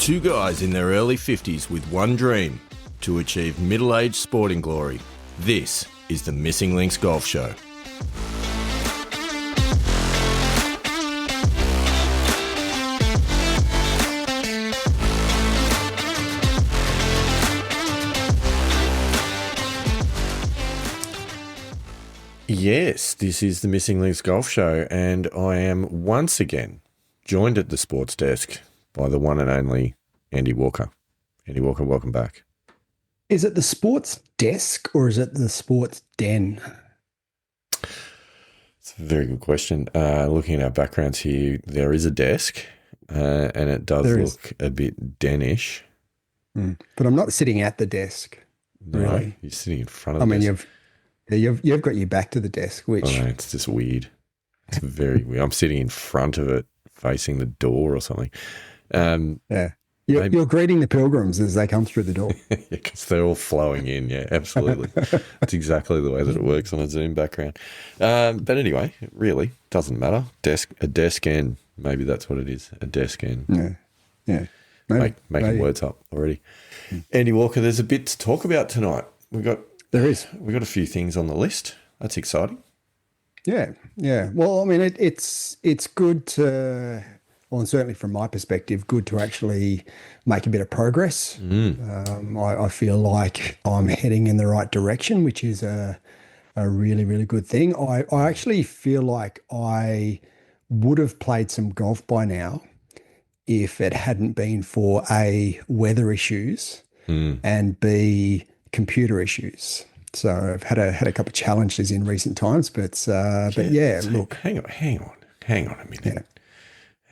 Two guys in their early 50s with one dream: to achieve middle-aged sporting glory. This is the Missing Links Golf Show. Yes, this is the Missing Links Golf Show, and I am once again joined at the sports desk by the one and only Andy Walker. Andy Walker, welcome back. Is it the sports desk or is it the sports den? It's a very good question. Looking at our backgrounds here, there is a desk, and it does look a bit denish. But I'm not sitting at the desk. No, really. You're sitting in front of the desk. You've got your back to the desk, which... Oh, no, it's just weird. It's very weird. I'm sitting in front of it, facing the door or something. Yeah. You're greeting the pilgrims as they come through the door. Yeah, because they're all flowing in. Yeah, absolutely. That's exactly the way that it works on a Zoom background. But anyway, it really doesn't matter. A desk end. Maybe that's what it is. A desk end. Yeah. Making words up already. Andy Walker, there's a bit to talk about tonight. There is. We've got a few things on the list. That's exciting. Yeah. Well, I mean, it's good to... Well, and certainly from my perspective, good to actually make a bit of progress. I feel like I'm heading in the right direction, which is a really, really good thing. I actually feel like I would have played some golf by now if it hadn't been for A, weather issues, and B, computer issues. So I've had a couple of challenges in recent times, but look. Hang on a minute. Yeah.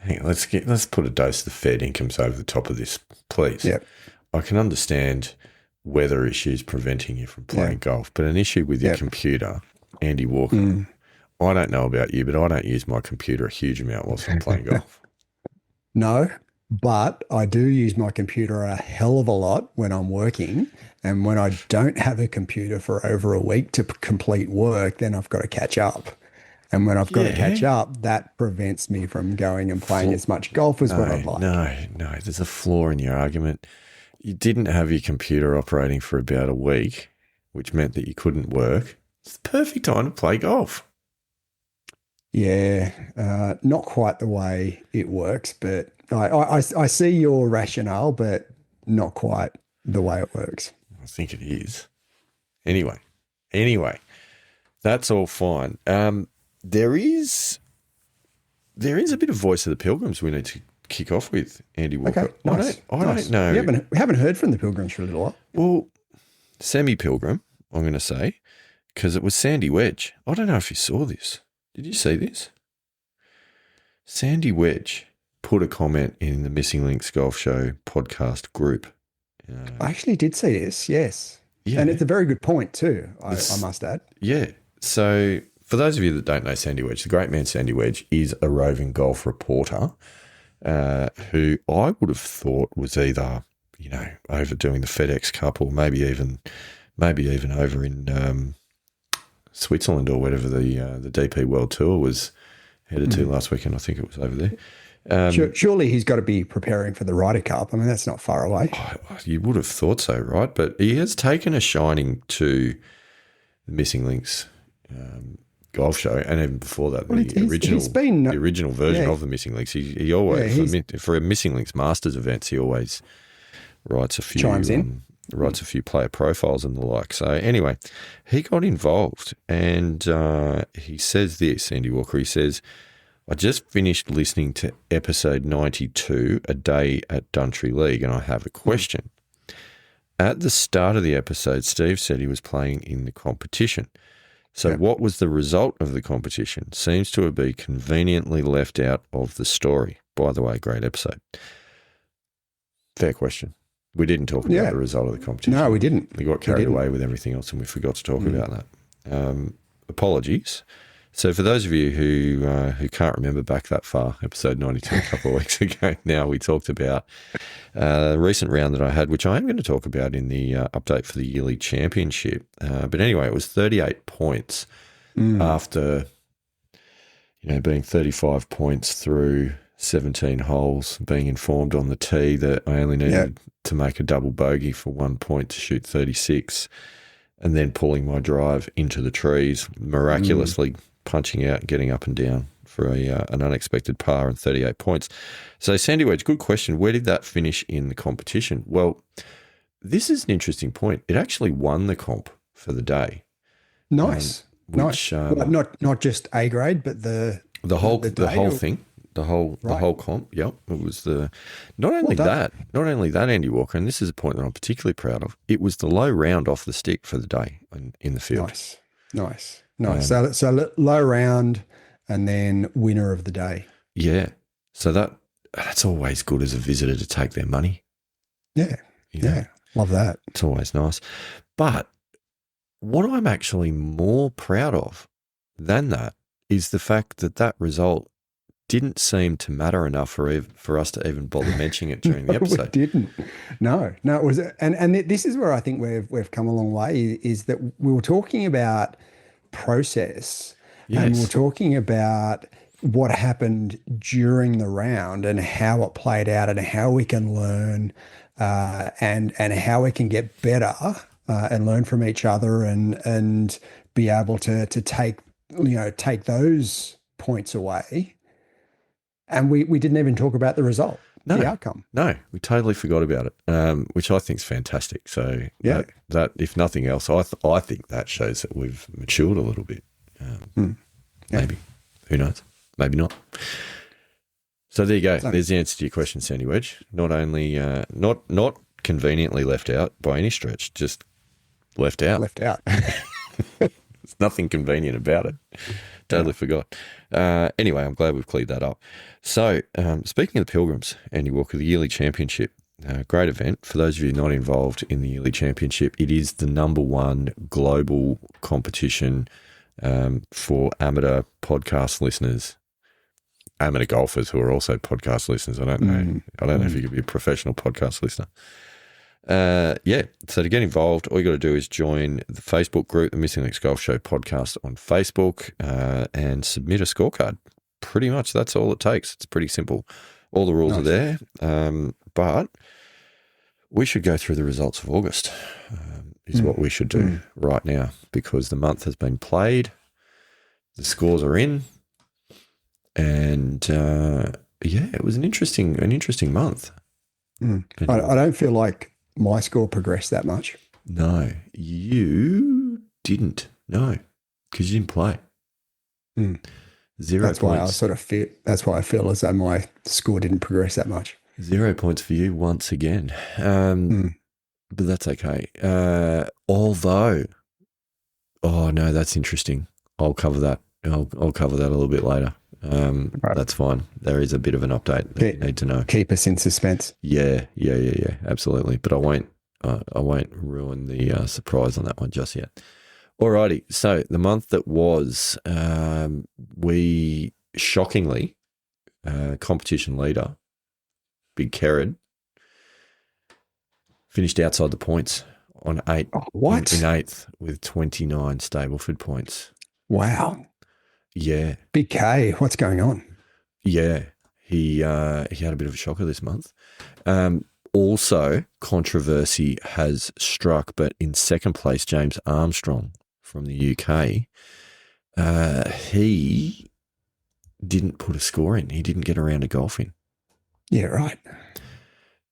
Hang on, let's put a dose of the Fed incomes over the top of this, please. Yep. I can understand weather issues preventing you from playing golf, but an issue with your computer, Andy Walker, I don't know about you, but I don't use my computer a huge amount whilst I'm playing golf. No, but I do use my computer a hell of a lot when I'm working, and when I don't have a computer for over a week to complete work, then I've got to catch up. And when I've got to catch up, that prevents me from going and playing as much golf as what I'd like. No, there's a flaw in your argument. You didn't have your computer operating for about a week, which meant that you couldn't work. It's the perfect time to play golf. Yeah, not quite the way it works, but I see your rationale, but not quite the way it works. I think it is. Anyway, that's all fine. There is a bit of Voice of the Pilgrims we need to kick off with, Andy Walker. Okay, nice. I don't know. We haven't heard from the Pilgrims for a little while. Well, semi-pilgrim, I'm going to say, because it was Sandy Wedge. I don't know if you saw this. Did you see this? Sandy Wedge put a comment in the Missing Links Golf Show podcast group. I actually did see this, yes. Yeah. And it's a very good point too, I must add. Yeah. So... For those of you that don't know Sandy Wedge, the great man Sandy Wedge is a roving golf reporter who I would have thought was either, over doing the FedEx Cup or maybe even over in Switzerland or whatever the DP World Tour was headed to last weekend. I think it was over there. Surely he's got to be preparing for the Ryder Cup. I mean, that's not far away. You would have thought so, right? But he has taken a shining to the Missing Links Golf Show, and even before that, the original version of the Missing Links. He always for a Missing Links Masters events, he always writes a few player profiles and the like. So anyway, he got involved, and he says this, Andy Walker. He says, "I just finished listening to episode 92, A Day at Duntry League, and I have a question. At the start of the episode, Steve said he was playing in the competition. So what was the result of the competition? Seems to have been conveniently left out of the story. By the way, great episode." Fair question. We didn't talk about the result of the competition. No, we didn't. We got carried away with everything else and we forgot to talk about that. Apologies. So for those of you who can't remember back that far, episode 92 a couple of weeks ago now, we talked about a recent round that I had, which I am going to talk about in the update for the yearly championship. But anyway, it was 38 points after being 35 points through 17 holes, being informed on the tee that I only needed to make a double bogey for 1 point to shoot 36, and then pulling my drive into the trees, miraculously punching out and getting up and down for an unexpected par and 38 points. So, Sandy Wedge, good question. Where did that finish in the competition? Well, this is an interesting point. It actually won the comp for the day. Nice. Nice. Well, not just A grade, but the whole thing. The whole comp, yep. It was not only that, Andy Walker, and this is a point that I'm particularly proud of. It was the low round off the stick for the day in the field. Nice. So low round, and then winner of the day. Yeah. So that's always good as a visitor to take their money. Yeah. Love that. It's always nice. But what I'm actually more proud of than that is the fact that result didn't seem to matter enough for us to even bother mentioning it during the episode. It didn't. No, it was, and this is where I think we've come a long way, is that we were talking about process, and we were talking about what happened during the round and how it played out and how we can learn, and how we can get better, and learn from each other, and be able to take those points away. And we didn't even talk about the result, the outcome. No, we totally forgot about it, which I think is fantastic. So that if nothing else, I think that shows that we've matured a little bit. Maybe. Who knows? Maybe not. So there you go. There's the answer to your question, Sandy Wedge. Not only not conveniently left out by any stretch, just left out. There's nothing convenient about it. Totally forgot. Anyway, I'm glad we've cleared that up. So, speaking of the Pilgrims, Andy Walker, the yearly championship, great event. For those of you not involved in the yearly championship, it is the #1 global competition for amateur podcast listeners, amateur golfers who are also podcast listeners. I don't know. I don't know if you could be a professional podcast listener. So to get involved, all you got to do is join the Facebook group, the Missing Links Golf Show podcast on Facebook, and submit a scorecard. Pretty much that's all it takes. It's pretty simple. All the rules are there, but we should go through the results of August, is what we should do right now, because the month has been played, the scores are in, and it was an interesting month. I don't feel like my score progressed that much. No, you didn't. No, because you didn't play. 0 that's points. That's why I feel as though my score didn't progress that much. 0 points for you once again. But that's okay. Although, that's interesting. I'll cover that. I'll cover that a little bit later. Right. That's fine. There is a bit of an update that you need to know. Keep us in suspense. Yeah, absolutely. But I won't ruin the surprise on that one just yet. Alrighty. So the month that was, we shockingly, competition leader, Big Kerrod, finished outside the points on 8. Oh, what? In 8th with 29 Stableford points. Wow. Yeah. Big K, what's going on? Yeah. He had a bit of a shocker this month. Also, controversy has struck, but in second place, James Armstrong from the UK. He didn't put a score in. He didn't get around to golfing. Yeah, right.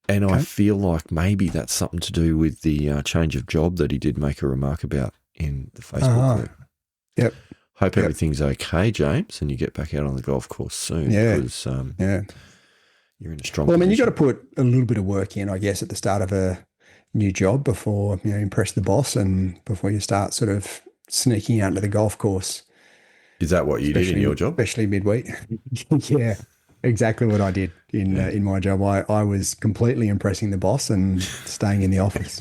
And okay. I feel like maybe that's something to do with the change of job that he did make a remark about in the Facebook group. Yep. Hope everything's okay, James, and you get back out on the golf course soon. Yeah. Because you're in a strong position. I mean, you've got to put a little bit of work in, I guess, at the start of a new job before you impress the boss and before you start sort of sneaking out into the golf course. Is that what you did in your job? Especially midweek. Yeah, exactly what I did in my job. I was completely impressing the boss and staying in the office.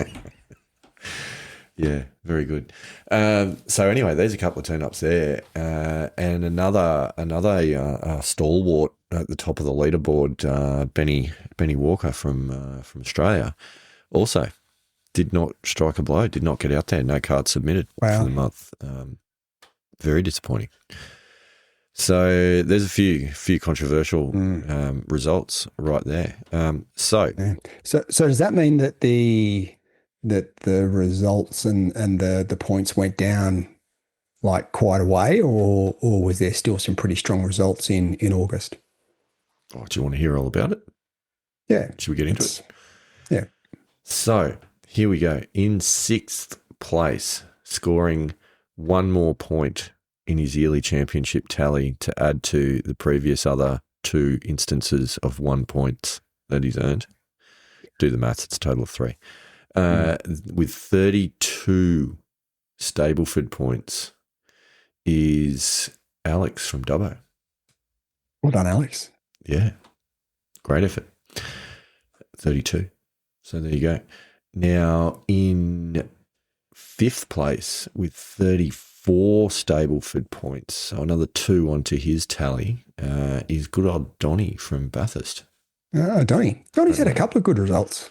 Yeah, very good. So anyway, there's a couple of turn-ups there, and another stalwart at the top of the leaderboard, Benny Walker from Australia, also did not strike a blow, did not get out there, no card submitted for the month. Very disappointing. Yeah. there's a few controversial results right there. So does that mean that the results and the points went down like quite a way, or was there still some pretty strong results in August? do you want to hear all about it? Yeah. Should we get into it? Yeah. So here we go. In 6th place, scoring one more point in his yearly championship tally to add to the previous other 2 instances of 1 point that he's earned. Do the maths, it's a total of 3. With 32 Stableford points is Alex from Dubbo. Well done, Alex. Yeah, great effort. 32. So there you go. Now in 5th place with 34 Stableford points, so another 2 onto his tally, is good old Donny from Bathurst. Donny. Donny's had a couple of good results.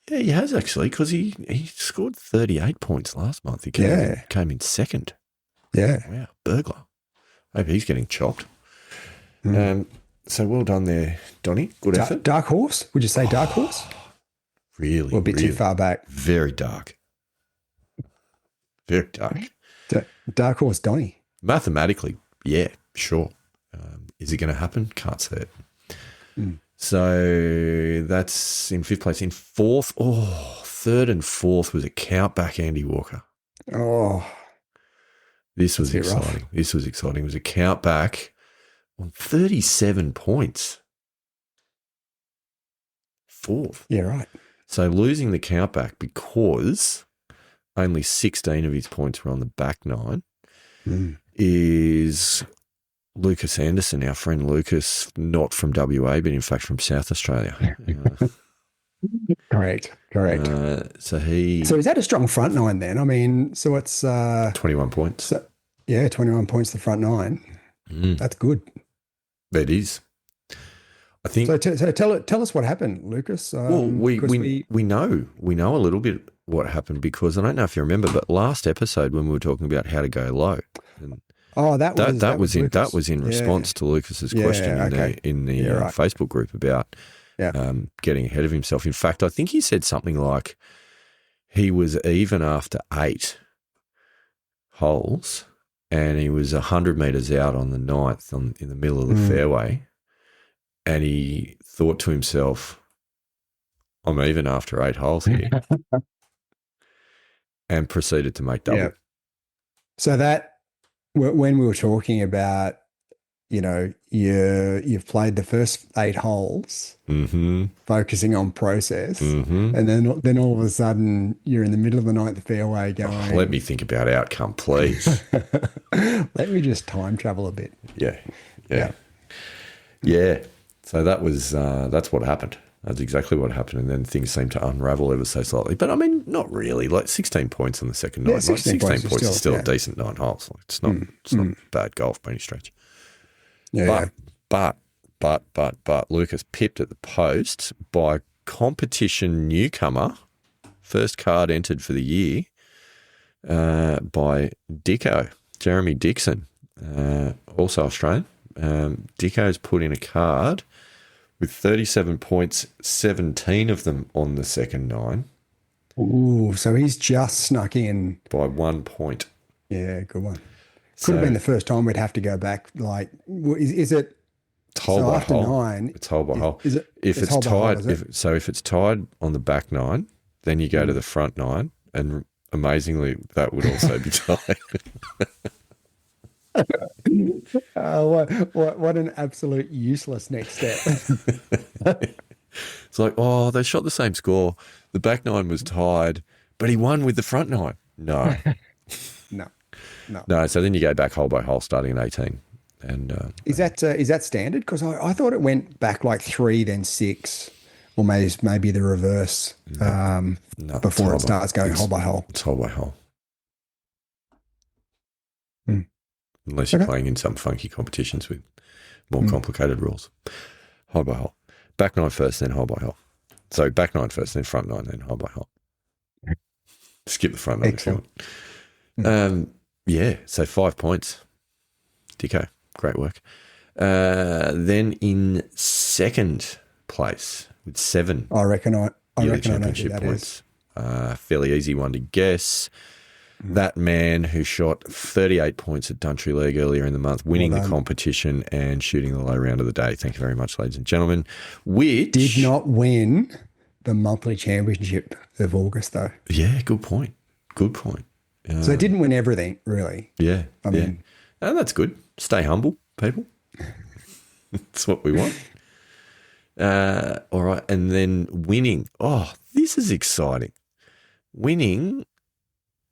Yeah, he has actually, because he scored 38 points last month. He came in 2nd. Yeah. Wow, burglar. Maybe he's getting chopped. So well done there, Donny. Good effort. Dark horse? Would you say dark horse? Really? Or a bit too far back? Very dark. Very dark. Dark horse Donny. Mathematically, yeah, sure. Is it going to happen? Can't say it. So that's in 5th place. In 4th, 3rd and 4th was a count back Andy Walker. Oh. This was exciting. Rough. This was exciting. It was a count back on 37 points. 4th. Yeah, right. So losing the count back because only 16 of his points were on the back 9 is Lucas Anderson, our friend Lucas, not from WA, but in fact from South Australia. Correct. So is that a strong front 9 then? I mean, so it's 21 points. So, 21 points the front 9. That's good. It is. I think. So tell us what happened, Lucas. Well, we know a little bit what happened because I don't know if you remember, but last episode when we were talking about how to go low. That was in response to Lucas's question in the Facebook group about getting ahead of himself. In fact, I think he said something like he was even after 8 holes and he was 100 metres out on the 9th in the middle of the fairway, and he thought to himself, I'm even after 8 holes here, and proceeded to make double. Yeah. So that when we were talking about, you've played the first 8 holes, focusing on process, and then all of a sudden you're in the middle of the 9th fairway going, let me think about outcome, please. Let me just time travel a bit. Yeah. So that was that's what happened. That's exactly what happened, and then things seemed to unravel ever so slightly. But I mean, not really. Like 16 points on the second night. 16 points is still a decent 9 holes. Like, it's not bad golf by any stretch. But Lucas pipped at the post by competition newcomer, first card entered for the year, by Dicko, Jeremy Dixon, also Australian. Dicko's put in a card with 37 points, 17 of them on the second 9. Ooh, so he's just snuck in. By 1 point. Yeah, good one. Could have been the first time we'd have to go back. Like, is it? It's hole by after hole. 9. It's hole by hole. Is it? If it's tied, if it's tied on the back 9, then you go to the front 9, and amazingly, that would also be tied. What an absolute useless next step. It's like, they shot the same score. The back 9 was tied, but he won with the front 9. No. No. So then you go back hole by hole, starting at 18. And is that standard? Because I thought it went back like 3, then 6, or maybe the reverse. Before it starts going hole by hole. It's hole by hole. Unless you're playing in some funky competitions with more complicated rules. Hole by hole. Back 9 first, then hole by hole. So back 9 first, then front 9, then hole by hole. Skip the front 9 if you want. So 5 points. Dicko. great work. Then in second place with 7 I reckon I yearly reckon I know who championship that points. Fairly easy one to guess. That man who shot 38 points at Duntry League earlier in the month, winning the competition and shooting the low round of the day. Thank you very much, ladies and gentlemen. Which did not win the monthly championship of August, though. Yeah, good point. Good point. So it didn't win everything, really. Yeah. I mean, and that's good. Stay humble, people. That's what we want. All right. And then winning. Oh, this is exciting. Winning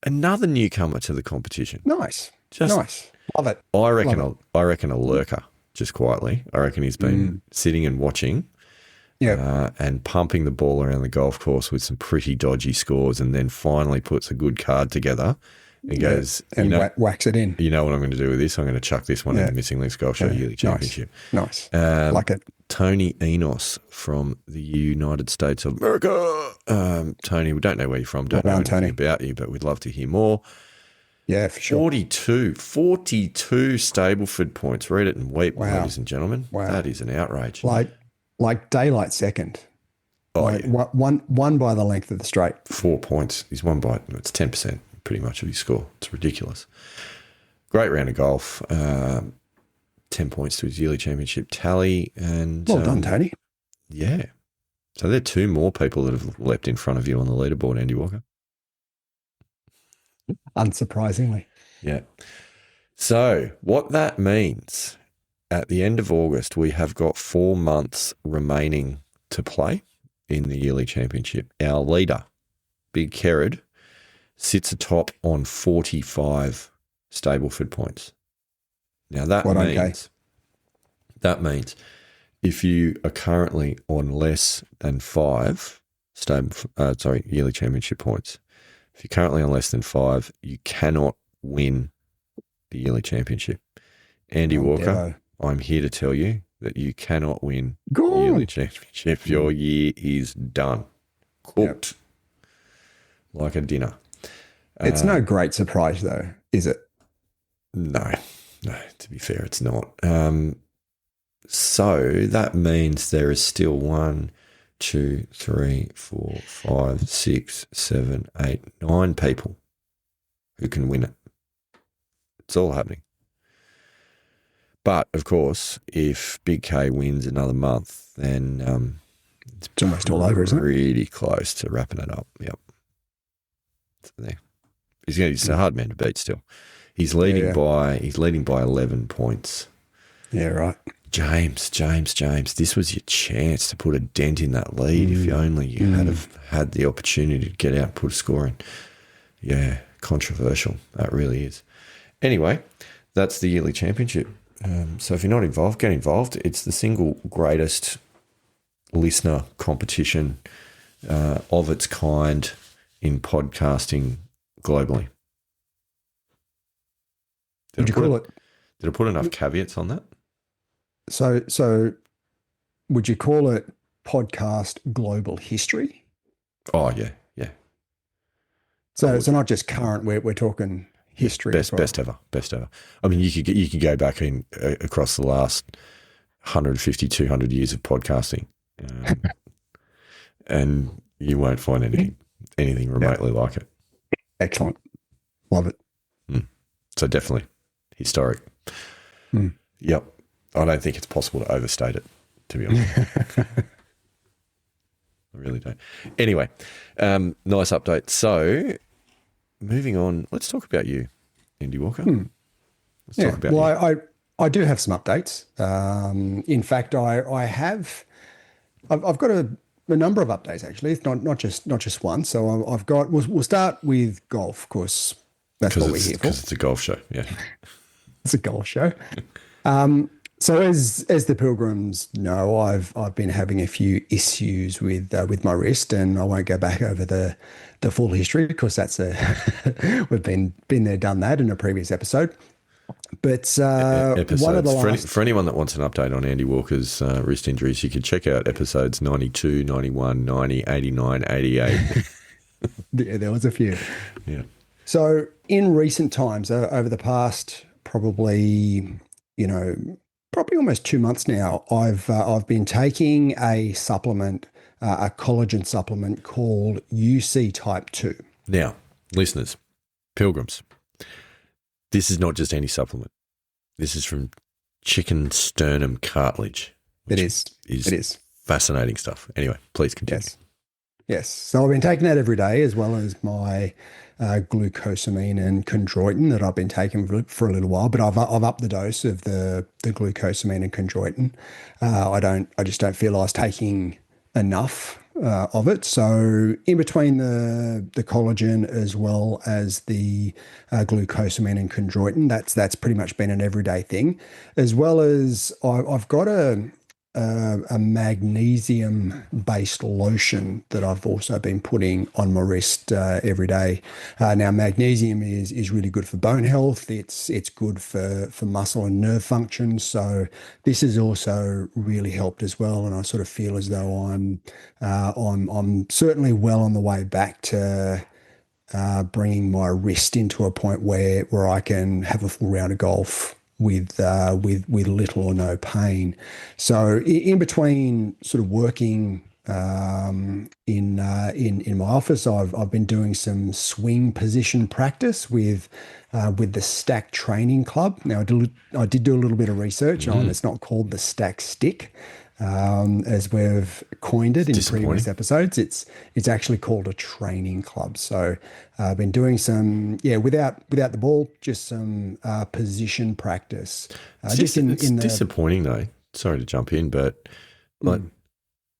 another newcomer to the competition. Nice. Nice. Love it. I reckon a lurker, just quietly. I reckon he's been sitting and watching. Yeah, and pumping the ball around the golf course with some pretty dodgy scores, and then finally puts a good card together and goes, and whacks it in. You know what I'm going to do with this? I'm going to chuck this one in the Missing Links Golf Show Yearly Championship. Nice. Like it. Tony Enos from the United States of America. Tony, we don't know where you're from, don't know anything about you, but we'd love to hear more. Yeah, for sure. 42 Stableford points. Read it and weep, ladies and gentlemen. Wow. That is an outrage. Like daylight second. Oh, one by the length of the straight. 4 points. He's won by, it's 10% pretty much of his score. It's ridiculous. Great round of golf. 10 points to his yearly championship tally. And well done, Tony. Yeah. So there are 2 more people that have leapt in front of you on the leaderboard, Andy Walker. Unsurprisingly. Yeah. So what that means, at the end of August, we have got 4 months remaining to play in the yearly championship. Our leader, Big Kerrod, sits atop on 45 Stableford points. Now that means if you are currently on less than 5 yearly championship points, if you're currently on less than 5, you cannot win the yearly championship. Andy Walker, I'm here to tell you that you cannot win the yearly championship. Your year is done. Cooked like a dinner. It's no great surprise, though, is it? No, to be fair, it's not. So that means there is still 1, 2, 3, 4, 5, 6, 7, 8, 9 people who can win it. It's all happening. But, of course, if Big K wins another month, then it's almost all over, isn't it? Really close to wrapping it up. Yep. So there. He's a hard man to beat still. He's leading by 11 points. Yeah, right. James, this was your chance to put a dent in that lead if only you had had the opportunity to get out and put a score in. Yeah, controversial. That really is. Anyway, that's the yearly championship. So if you're not involved, get involved. It's the single greatest listener competition of its kind in podcasting globally. Did I put enough caveats on that? So would you call it podcast global history? Oh, yeah. So it's not just current, we're talking history. Best ever. I mean, you could go back in across the last 150, 200 years of podcasting and you won't find anything remotely like it. Excellent. Love it. So definitely historic. Yep. I don't think it's possible to overstate it, to be honest. I really don't. Anyway, nice update. So moving on, let's talk about you, Andy Walker. Let's talk about you. I do have some updates. In fact, I've got a number of updates actually. It's not just one. So I've got. We'll start with golf, of course. That's what we're here for. Because it's a golf show. Yeah, it's a golf show. So as the Pilgrims know, I've been having a few issues with my wrist, and I won't go back over the full history because that's we've been there, done that in a previous episode. But one of the last... For anyone that wants an update on Andy Walker's wrist injuries, you can check out episodes 92, 91, 90, 89, 88. Yeah, there was a few. Yeah. So in recent times, over the past probably probably almost 2 months now, I've been taking a supplement, a collagen supplement called UC Type 2. Now, listeners, pilgrims, this is not just any supplement. This is from chicken sternum cartilage. It is. It is fascinating stuff. Anyway, please continue. Yes. So I've been taking that every day, as well as my glucosamine and chondroitin that I've been taking for a little while. But I've upped the dose of the glucosamine and chondroitin. I just don't feel I was taking enough of it. So in between the collagen as well as the glucosamine and chondroitin, that's pretty much been an everyday thing. As well as I've got a magnesium-based lotion that I've also been putting on my wrist every day. Now, magnesium is really good for bone health. It's good for muscle and nerve function. So this has also really helped as well. And I sort of feel as though I'm certainly well on the way back to bringing my wrist into a point where I can have a full round of golf with little or no pain. So in between sort of working in my office, I've been doing some swing position practice with the Stack Training Club. Now I did do a little bit of research on it's not called the Stack Stick. As we've coined it in previous episodes, it's actually called a training club. So I've been doing some, without the ball, just some position practice. It's disappointing though. Sorry to jump in, but like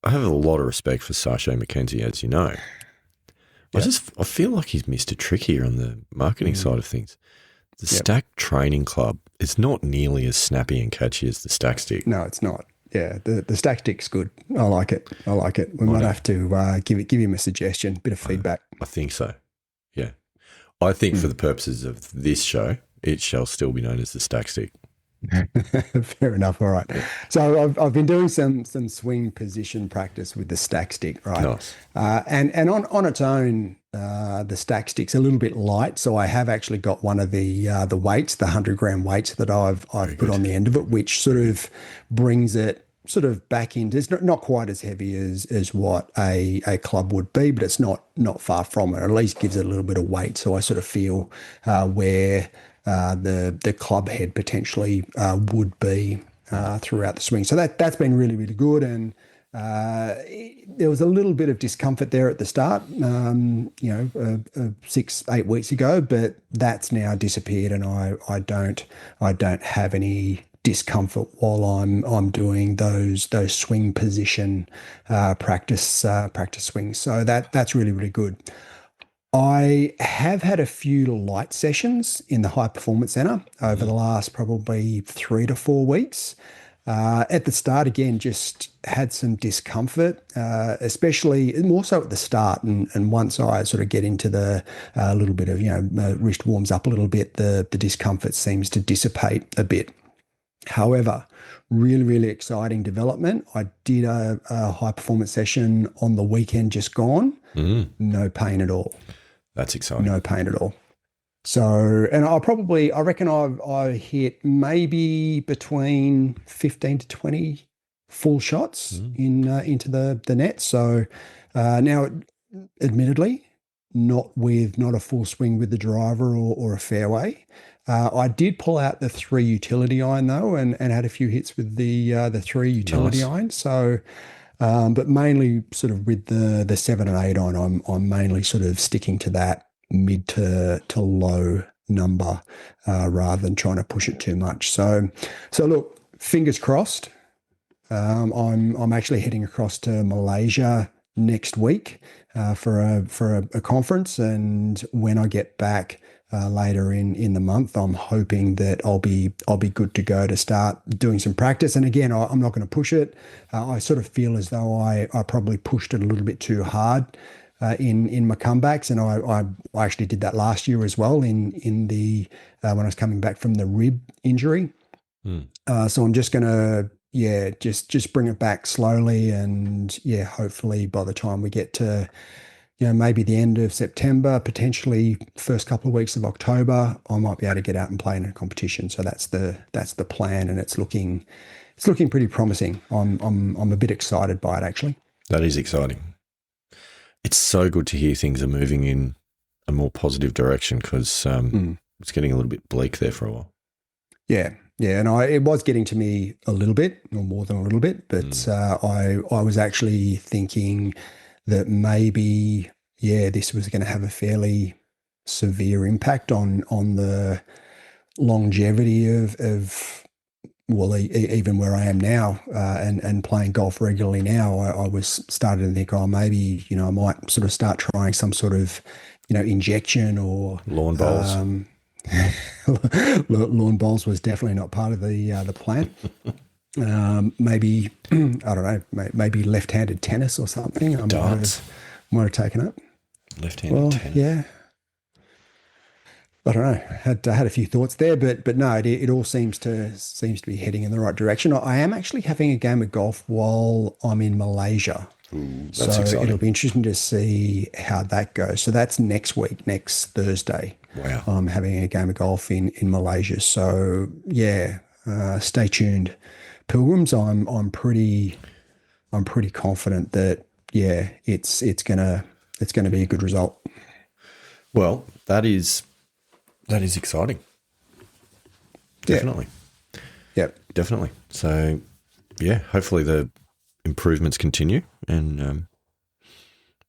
I have a lot of respect for Sashay McKenzie, as you know. I feel like he's missed a trick here on the marketing side of things. The Stack Training Club is not nearly as snappy and catchy as the Stack Stick. No, it's not. Yeah, the Stack Stick's good. I like it. We might have to give him a suggestion, bit of feedback. I think so. Yeah, I think for the purposes of this show, it shall still be known as the Stack Stick. Fair enough. All right. So I've been doing some swing position practice with the Stack Stick, right? Nice. And on its own, the Stack Stick's a little bit light. So I have actually got one of the weights, the 100-gram weights that I've put on the end of it, which sort of brings it sort of back into. It's not quite as heavy as what a club would be, but it's not far from it. At least gives it a little bit of weight. So I sort of feel where the club head potentially would be throughout the swing. So that's been really, really good. And there was a little bit of discomfort there at the start, 6-8 weeks ago, but that's now disappeared, and I don't have any discomfort while I'm doing those swing position practice swings. So that's really, really good. I have had a few light sessions in the High Performance Center over the last probably 3 to 4 weeks. At the start, again, just had some discomfort, especially more so at the start. And once I sort of get into the little bit of, my wrist warms up a little bit, the discomfort seems to dissipate a bit. However, really, really exciting development. I did a high performance session on the weekend just gone. No pain at all. That's exciting. No pain at all. So, and I reckon I hit maybe between 15 to 20 full shots into the net. So now, admittedly, not a full swing with the driver or a fairway. I did pull out the 3 utility iron though, and had a few hits with the 3 utility iron. So, but mainly sort of with the 7 and 8 iron, I'm mainly sort of sticking to that mid to low number rather than trying to push it too much. So look, fingers crossed. I'm actually heading across to Malaysia next week for a conference, and when I get back later in the month, I'm hoping that I'll be good to go to start doing some practice. And again, I'm not going to push it. I sort of feel as though I probably pushed it a little bit too hard in my comebacks, and I actually did that last year as well in the when I was coming back from the rib injury. So I'm just going to just bring it back slowly, and hopefully by the time we get to maybe the end of September, potentially first couple of weeks of October, I might be able to get out and play in a competition. So that's the plan, and it's looking pretty promising. I'm a bit excited by it, actually. That is exciting. It's so good to hear things are moving in a more positive direction, because it's getting a little bit bleak there for a while. Yeah, yeah, and it was getting to me a little bit, or more than a little bit, but I was actually thinking that maybe, this was going to have a fairly severe impact on the longevity of well, even where I am now, and playing golf regularly now. I was starting to think, maybe I might sort of start trying some sort of injection or lawn bowls. Lawn bowls was definitely not part of the plan. Maybe I don't know, maybe left-handed tennis or something. Might have taken up. Left-handed tennis. Yeah. I don't know. Had a few thoughts there, but no, it all seems to be heading in the right direction. I am actually having a game of golf while I'm in Malaysia. Ooh, that's exciting. It'll be interesting to see how that goes. So that's next week, next Thursday. Wow. I'm having a game of golf in Malaysia. So yeah, stay tuned, pilgrims. I'm pretty confident that it's gonna be a good result. Well, that is exciting. Definitely. Yeah. Definitely. So yeah, hopefully the improvements continue, and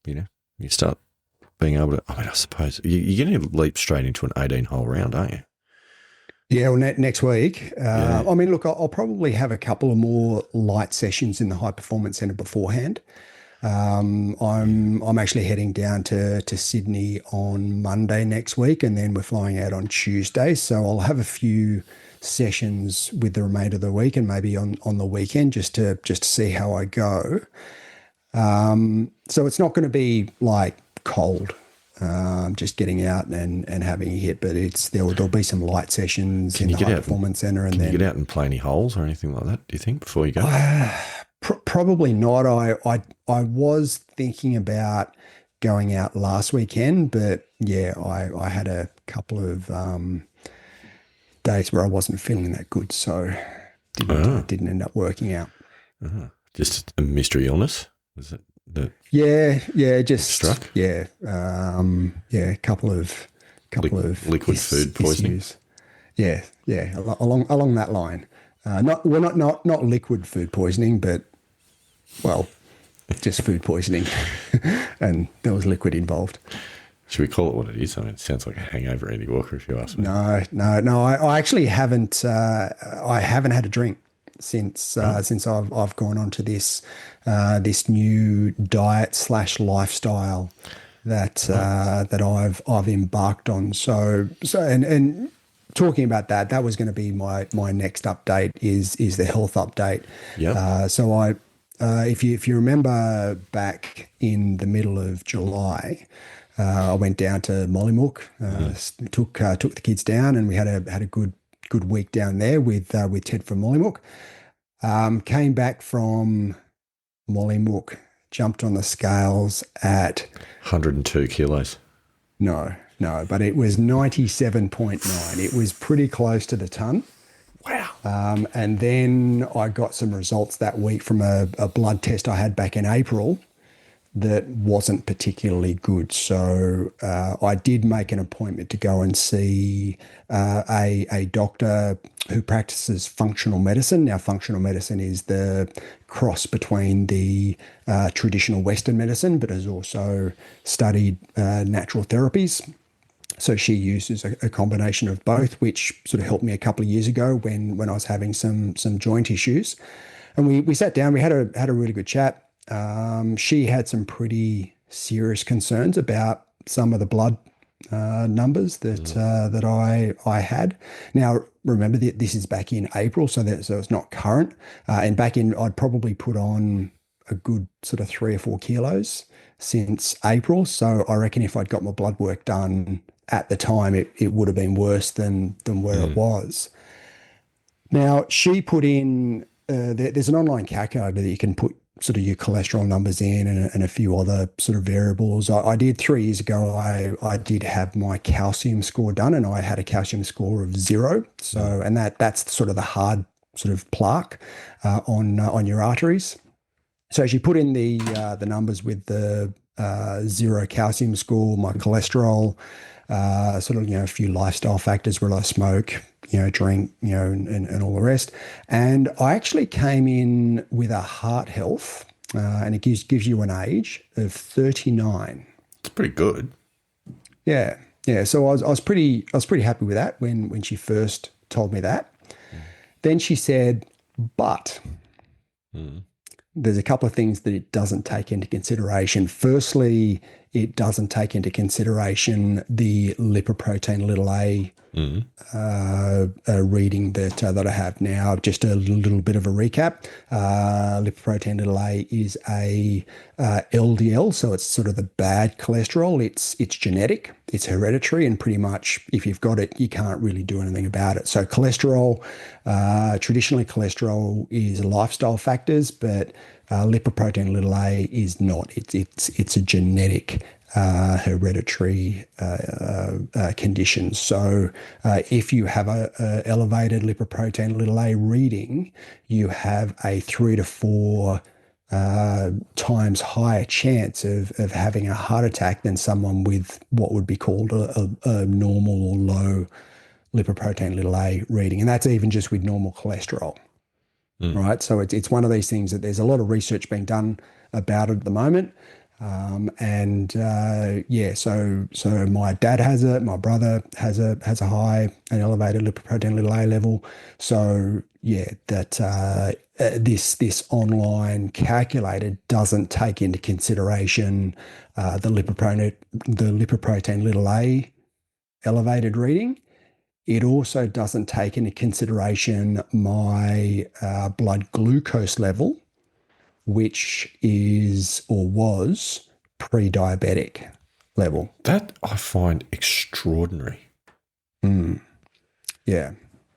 you start being able to. I suppose you're going to leap straight into an 18-hole round, aren't you? Yeah, well, next week. I mean, look, I'll probably have a couple of more light sessions in the high performance centre beforehand. I'm actually heading down to Sydney on Monday next week, and then we're flying out on Tuesday. So I'll have a few sessions with the remainder of the week, and maybe on the weekend just to see how I go. So it's not going to be like cold, just getting out and having a hit, but there'll be some light sessions in the high performance centre. And then you get out and play any holes or anything like that, do you think, before you go? Probably not. I was thinking about going out last weekend, but yeah, I had a couple of days where I wasn't feeling that good, so didn't end up working out. Just a mystery illness, was it? Just struck. A couple of liquid food poisoning. Issues. Yeah, along that line. Not liquid food poisoning, but just food poisoning, and there was liquid involved. Should we call it what it is? I mean, it sounds like a hangover, Andy Walker, if you ask me. No. I actually haven't. I haven't had a drink since I've gone on to this new diet / lifestyle that I've embarked on. So and talking about that was going to be my next update is the health update. Yeah. So if you remember back in the middle of July, I went down to Mollymook, took the kids down, and we had a good week down there with Ted from Mollymook. Came back from Mollymook, jumped on the scales at 102 kilos. No, but it was 97.9. It was pretty close to the ton. Wow. And then I got some results that week from a blood test I had back in April that wasn't particularly good. So I did make an appointment to go and see a doctor who practices functional medicine. Now, functional medicine is the cross between the traditional Western medicine, but has also studied natural therapies. So she uses a combination of both, which sort of helped me a couple of years ago when I was having some joint issues. And we sat down, we had a really good chat. She had some pretty serious concerns about some of the blood numbers that I had. Now, remember that this is back in April, so it's not current. And back in, I'd probably put on a good sort of 3 or 4 kilos since April. So I reckon if I'd got my blood work done at the time, it would have been worse than where it was. Now, she put in, there's an online calculator that you can put sort of your cholesterol numbers in and a few other sort of variables. I did 3 years ago. I did have my calcium score done, and I had a calcium score of 0. So, and that's sort of the hard sort of plaque on your arteries. So she put in the numbers with the 0 calcium score, my cholesterol, sort of, a few lifestyle factors, where I smoke, drink, and all the rest. And I actually came in with a heart health, and it gives you an age of 39. It's pretty good. Yeah, yeah. So I was pretty happy with that when she first told me that. Then she said, but there's a couple of things that it doesn't take into consideration. Firstly, it doesn't take into consideration the lipoprotein little a reading that I have now. Just a little bit of a recap. Lipoprotein little a is a LDL, so it's sort of the bad cholesterol. It's genetic, it's hereditary, and pretty much if you've got it, you can't really do anything about it. So cholesterol, traditionally cholesterol is lifestyle factors, but lipoprotein little a is not. It's a genetic hereditary condition. So if you have a elevated lipoprotein little a reading, you have a 3 to 4 times higher chance of having a heart attack than someone with what would be called a normal or low lipoprotein little a reading. And that's even just with normal cholesterol. Right. So it's one of these things that there's a lot of research being done about it at the moment. So my dad has it, my brother has a an elevated lipoprotein little a level. So yeah, that this online calculator doesn't take into consideration the lipoprotein little a elevated reading. It also doesn't take into consideration my blood glucose level, which is or was pre-diabetic level. That I find extraordinary. Yeah.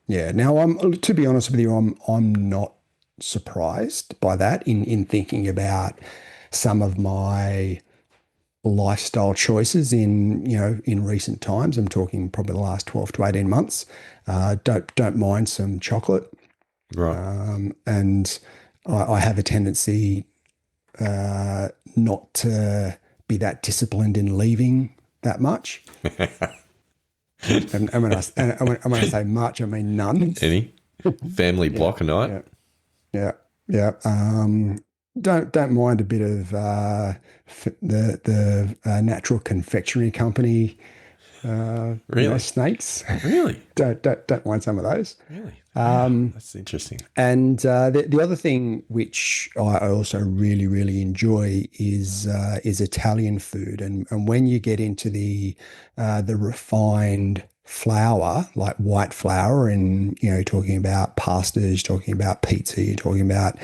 Yeah. Now, to be honest with you, I'm not surprised by that in thinking about some of my lifestyle choices in recent times. I'm talking probably the last 12 to 18 months. Don't mind some chocolate. Right. And I have a tendency not to be that disciplined in leaving that much. and when I say much, I mean none. Any family block a night? Yeah. Don't mind a bit of the natural confectionery company. Really? Snakes. Really? don't mind some of those. Really? That's interesting. And the other thing which I also really, really enjoy is Italian food. And when you get into the refined flour, like white flour, and talking about pastas, talking about pizza, you're talking about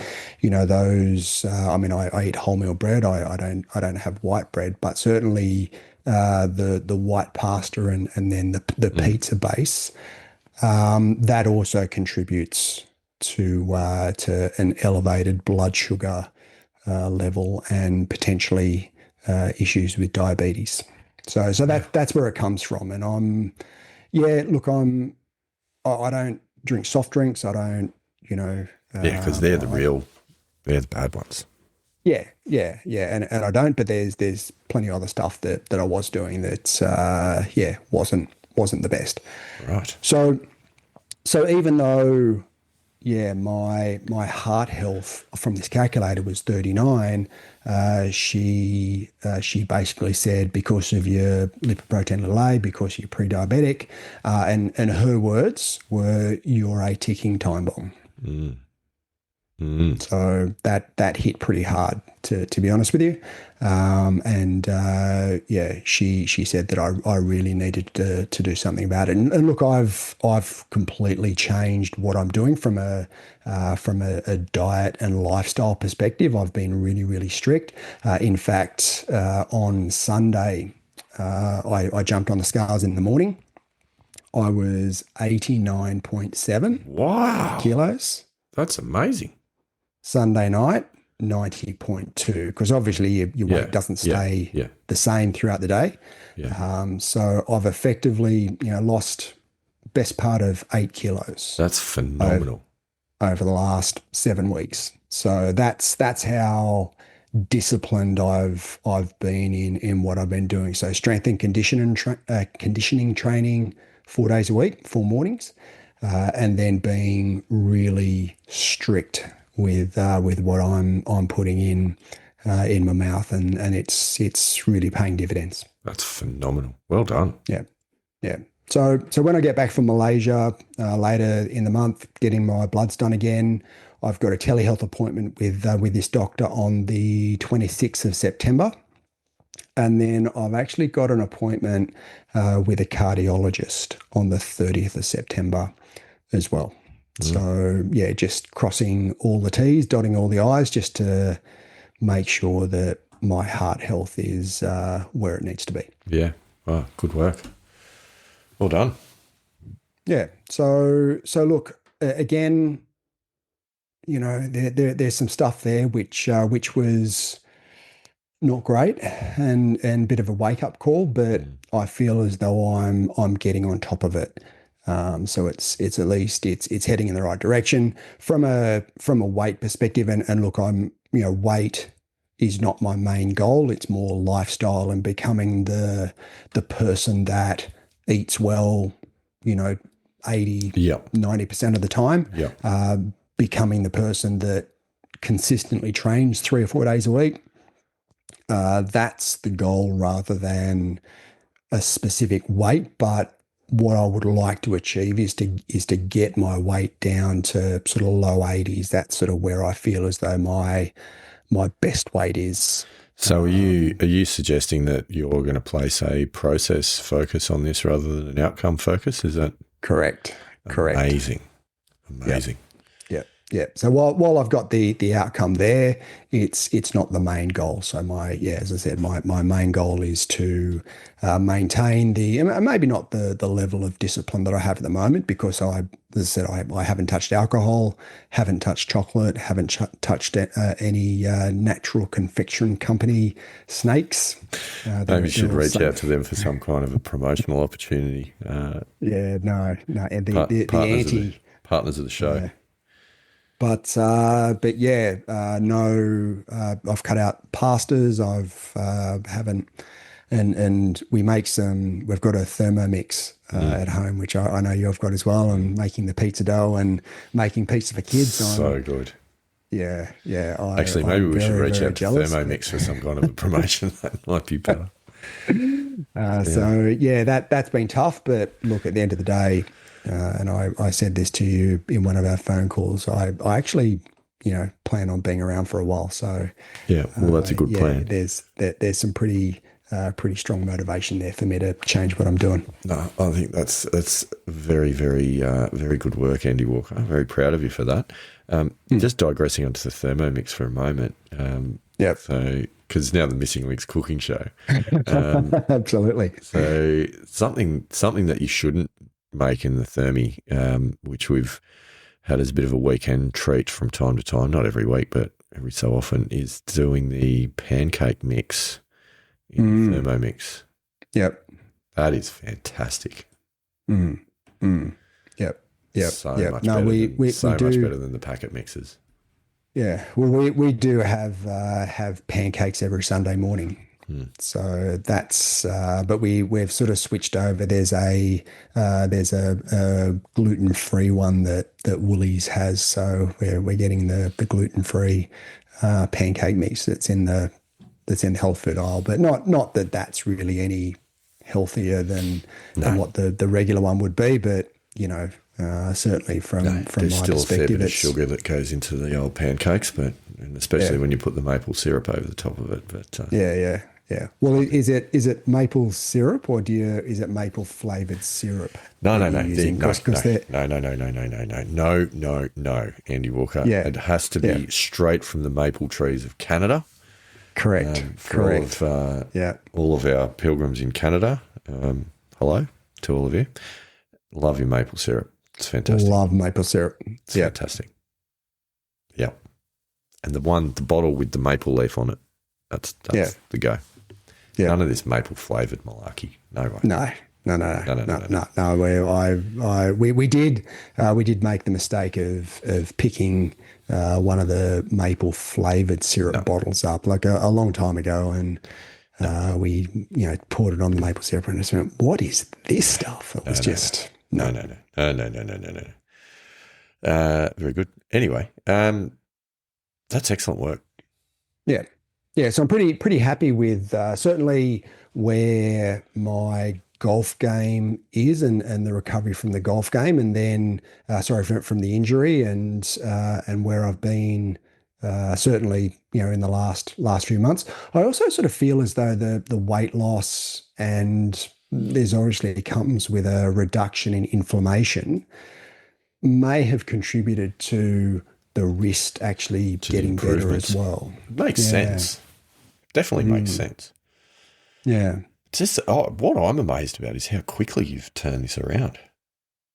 those. I eat wholemeal bread. I don't have white bread, but certainly the white pasta and then the pizza base. That also contributes to an elevated blood sugar level and potentially issues with diabetes. So that's where it comes from. And I don't drink soft drinks. I don't, because they're the bad ones. Yeah. And I don't, but there's plenty of other stuff that I was doing that wasn't the best. Right. So even though, my heart health from this calculator was 39, she basically said, because of your lipoprotein little a, because you're pre-diabetic, and her words were, you're a ticking time bomb. So that hit pretty hard, to be honest with you. She said that I really needed to do something about it. And look, I've completely changed what I'm doing from a diet and lifestyle perspective. I've been really, really strict. In fact, on Sunday, I jumped on the scales in the morning. I was 89.7 Wow. kilos. That's amazing. Sunday night, 90.2, because obviously your weight doesn't stay the same throughout the day. Yeah. So I've effectively, lost best part of 8 kilos. That's phenomenal. Over the last 7 weeks. So that's how disciplined I've been in what I've been doing. So strength and conditioning training 4 days a week, 4 mornings, and then being really strict with what I'm putting in my mouth, and it's really paying dividends. That's phenomenal. Well done. Yeah. So when I get back from Malaysia later in the month, getting my bloods done again, I've got a telehealth appointment with this doctor on the 26th of September. And then I've actually got an appointment with a cardiologist on the 30th of September as well. So, just crossing all the T's, dotting all the I's, just to make sure that my heart health is where it needs to be. Yeah. Oh, good work. Well done. Yeah. So look, again, there's some stuff there which was not great and a bit of a wake up call, but I feel as though I'm getting on top of it. So it's at least it's heading in the right direction from a weight perspective. And look, weight is not my main goal. It's more lifestyle and becoming the person that eats well, 80, 90% of the time, becoming the person that consistently trains 3 or 4 days a week. That's the goal rather than a specific weight. But what I would like to achieve is to get my weight down to sort of low 80s. That's sort of where I feel as though my best weight is. So are you suggesting that you're going to place a process focus on this rather than an outcome focus? Is that correct? Amazing. Yeah. So while I've got the outcome there, it's not the main goal. So as I said, my main goal is to maintain maybe not the level of discipline that I have at the moment, because I haven't touched alcohol, haven't touched chocolate, haven't touched any natural confection company snakes. Maybe you should reach out to them for some kind of a promotional opportunity. No. And the partners of the show. Yeah. But no, I've cut out pastas. Haven't, and we make we've got a Thermomix at home, which I know you've got as well, and making the pizza dough and making pizza for kids. So good. Yeah. Actually, maybe we should reach out to Thermomix for some kind of a promotion. That might be better. So that's been tough, but look, at the end of the day, and I said this to you in one of our phone calls, I actually, plan on being around for a while. So that's a good plan. There's some pretty strong motivation there for me to change what I'm doing. No, I think that's very, very, very good work, Andy Walker. I'm very proud of you for that. Just digressing onto the Thermomix for a moment. So, because now the Missing Links cooking show. Absolutely. So something that you shouldn't make in the Thermi, which we've had as a bit of a weekend treat from time to time, not every week, but every so often, is doing the pancake mix in the Thermomix. Yep. That is fantastic. Yep. So much better than the packet mixes. Yeah. Well, we do have pancakes every Sunday morning. So that's, but we've sort of switched over. There's a gluten-free one that Woolies has. So we're getting the gluten-free pancake mix that's in the health food aisle, but not that that's really any healthier than what the regular one would be. But certainly from my perspective, there's still a fair bit of sugar that goes into the old pancakes, and especially when you put the maple syrup over the top of it. But yeah. Well, is it maple syrup or is it maple flavored syrup? No, Andy Walker. Yeah. It has to be straight from the maple trees of Canada. Correct. Correct. All of our pilgrims in Canada. Hello to all of you. Love your maple syrup. It's fantastic. Love maple syrup. It's fantastic. Yeah. And the bottle with the maple leaf on it, that's the go. Yeah. None of this maple flavoured malarkey. No way. No. We did make the mistake of picking one of the maple flavoured syrup bottles up like a long time ago, and we poured it on the maple syrup and just went, "What is this stuff?" It was no. Very good. Anyway, that's excellent work. Yeah. So I'm pretty happy with certainly where my golf game is and the recovery from the golf game, and then from the injury, and where I've been certainly in the last few months. I also sort of feel as though the weight loss, and there's obviously comes with a reduction in inflammation, may have contributed to the wrist actually getting better as well. Makes sense. Definitely makes sense. Yeah. Just what I'm amazed about is how quickly you've turned this around.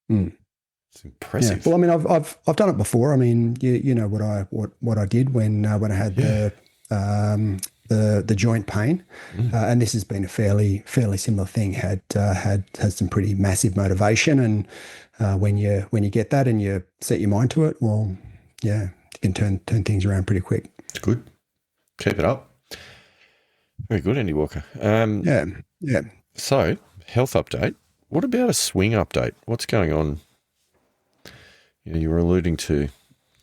It's impressive. Yeah. Well, I mean, I've done it before. I mean, you know what I did when I had the joint pain, and this has been a fairly similar thing. Had some pretty massive motivation, and when you get that and you set your mind to it, well, yeah, you can turn things around pretty quick. It's good. Keep it up. Very good, Andy Walker. Yeah. So, health update. What about a swing update? What's going on? You were alluding to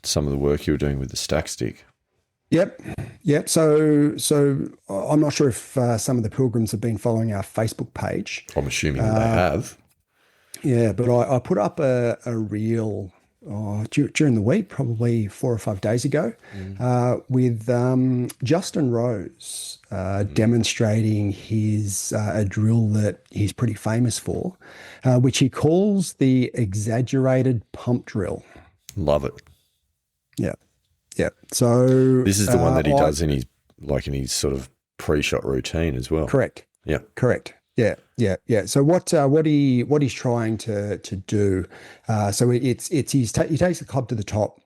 some of the work you were doing with the stack stick. Yep. So I'm not sure if some of the pilgrims have been following our Facebook page. I'm assuming that they have. Yeah, but I put up a reel during the week, probably 4 or 5 days ago, with Justin Rose demonstrating his a drill that he's pretty famous for, which he calls the Exaggerated Pump drill. Love it. Yeah. So this is the one that he does in his sort of pre-shot routine as well. Correct. Yeah. Correct. Yeah. So what he's trying to do, so he takes the club to the top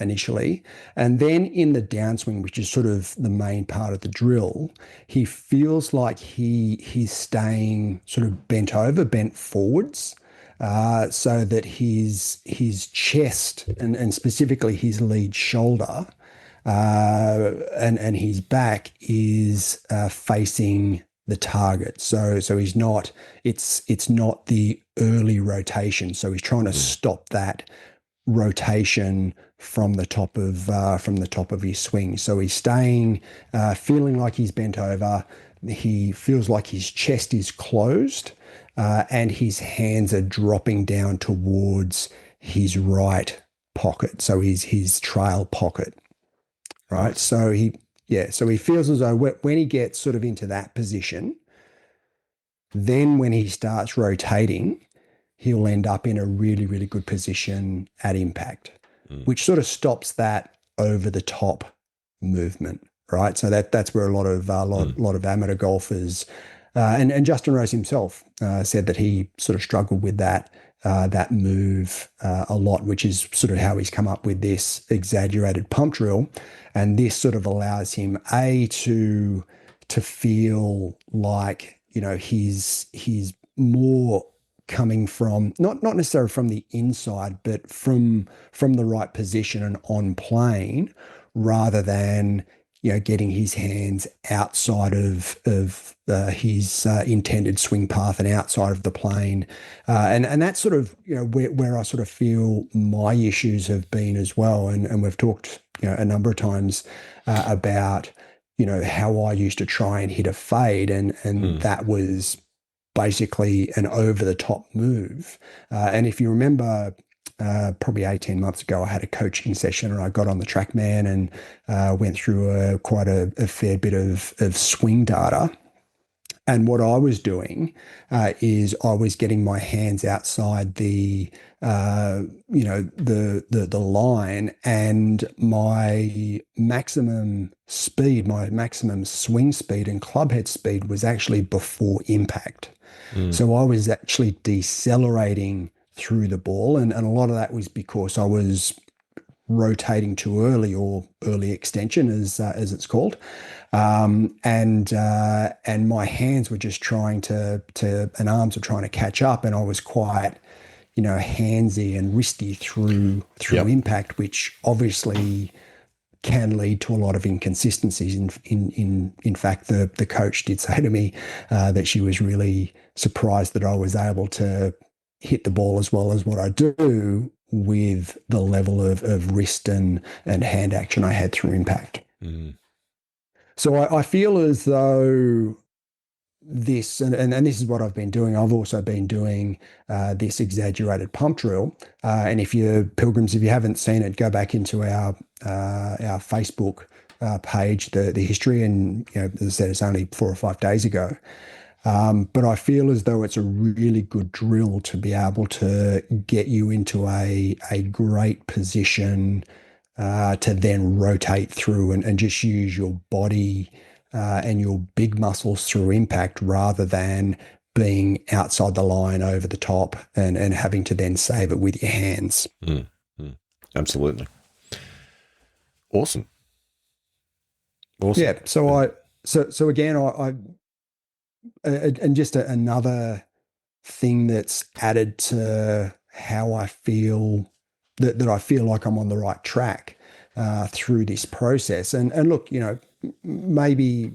initially, and then in the downswing, which is sort of the main part of the drill, he feels like he's staying sort of bent forwards, so that his chest and specifically his lead shoulder and his back is facing the target. So he's not, it's not the early rotation. So he's trying to stop that rotation from the top of his swing. So he's staying, feeling like he's bent over. He feels like his chest is closed, and his hands are dropping down towards his right pocket. So his trail pocket, right? Nice. So he feels as though when he gets sort of into that position, then when he starts rotating, he'll end up in a really, really good position at impact, which sort of stops that over the top movement, right? So that's where a lot of amateur golfers, and Justin Rose himself said that he sort of struggled with that move a lot, which is sort of how he's come up with this exaggerated pump drill. And this sort of allows him to feel like, he's more coming from not necessarily from the inside, but from the right position and on plane, rather than getting his hands outside of his intended swing path and outside of the plane, and that's sort of where I sort of feel my issues have been as well, and we've talked a number of times about how I used to try and hit a fade, and that was basically an over-the-top move. And if you remember, probably 18 months ago, I had a coaching session and I got on the TrackMan and went through quite a fair bit of swing data. And what I was doing is I was getting my hands outside the line, and my maximum speed, my maximum swing speed and club head speed was actually before impact. So I was actually decelerating through the ball, and a lot of that was because I was rotating too early, or early extension as it's called. And my hands were just trying and arms were trying to catch up, and I was quite, handsy and wristy through Yep. impact, which obviously can lead to a lot of inconsistencies. In fact, the coach did say to me that she was really surprised that I was able to hit the ball as well as what I do with the level of wrist and hand action I had through impact. Mm. So I feel as though this, and this is what I've been doing. I've also been doing this exaggerated pump drill. And if you pilgrims, if you haven't seen it, go back into our Facebook page, the history. And as I said, it's only 4 or 5 days ago. But I feel as though it's a really good drill to be able to get you into a great position to then rotate through and just use your body and your big muscles through impact, rather than being outside the line over the top and having to then save it with your hands. Mm. Mm. Absolutely. Awesome. Yeah. So again, I and just another thing that's added to how I feel, that I feel like I'm on the right track through this process. And look, maybe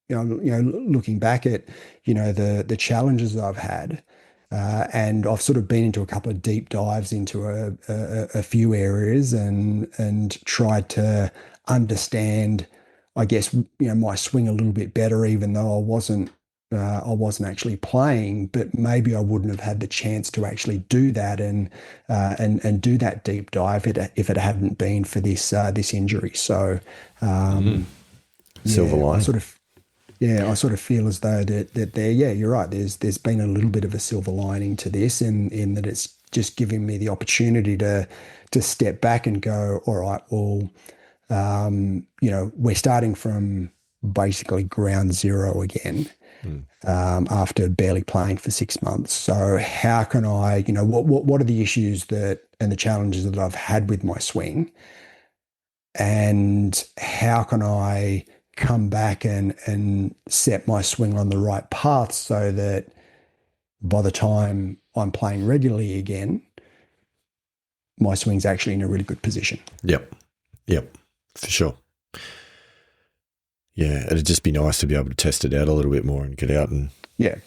looking back at the challenges that I've had, and I've sort of been into a couple of deep dives into a few areas and tried to understand, I guess, my swing a little bit better, even though I wasn't actually playing, but maybe I wouldn't have had the chance to actually do that and do that deep dive if it hadn't been for this injury. So Silver lining. I sort of feel as though that there, yeah, you're right. There's been a little bit of a silver lining to this, in that it's just giving me the opportunity to step back and go, all right, well, we're starting from basically ground zero again. After barely playing for 6 months. So how can I, what are the issues and the challenges that I've had with my swing, and how can I come back and set my swing on the right path, so that by the time I'm playing regularly again, my swing's actually in a really good position. Yep, for sure. Yeah, it'd just be nice to be able to test it out a little bit more and get out and make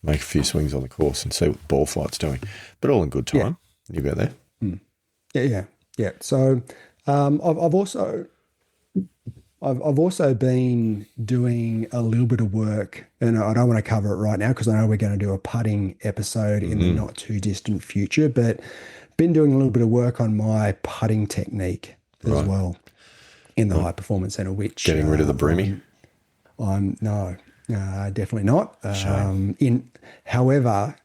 a few swings on the course and see what the ball flight's doing. But all in good time. Yeah. You got there. Yeah. So I've also been doing a little bit of work, and I don't want to cover it right now because I know we're going to do a putting episode in the not too distant future, but been doing a little bit of work on my putting technique as well in the high performance center, which getting rid of the broomy. No, definitely not. However,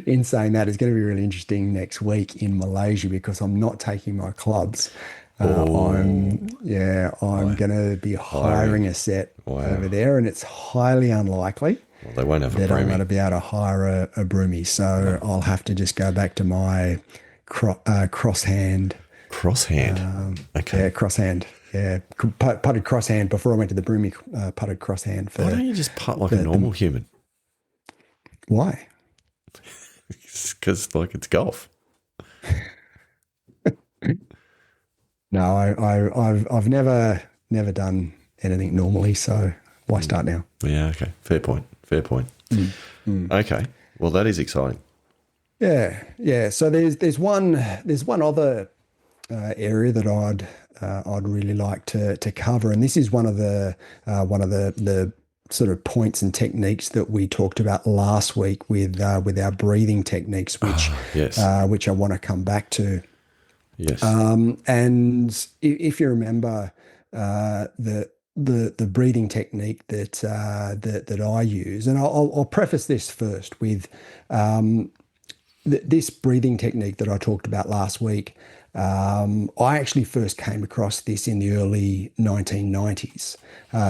in saying that, it's going to be really interesting next week in Malaysia, because I'm not taking my clubs. I'm going to be hiring a set over there, and it's highly unlikely they won't have that I'm going to be able to hire a broomy. So I'll have to just go back to my crosshand. Crosshand? Okay. Yeah, crosshand. Yeah, putted crosshand before I went to the broomy. Putted crosshand. Why don't you just putt like a normal human? Why? Because it's golf. No, I've never done anything normally, so why start now? Yeah, okay. Fair point. Okay. Well, that is exciting. Yeah. So there's one other area that I'd really like to cover, and this is one of the sort of points and techniques that we talked about last week with our breathing techniques, which I want to come back to. Yes. And if you remember the breathing technique that I use, and I'll preface this first with this breathing technique that I talked about last week. I actually first came across this in the early 1990s.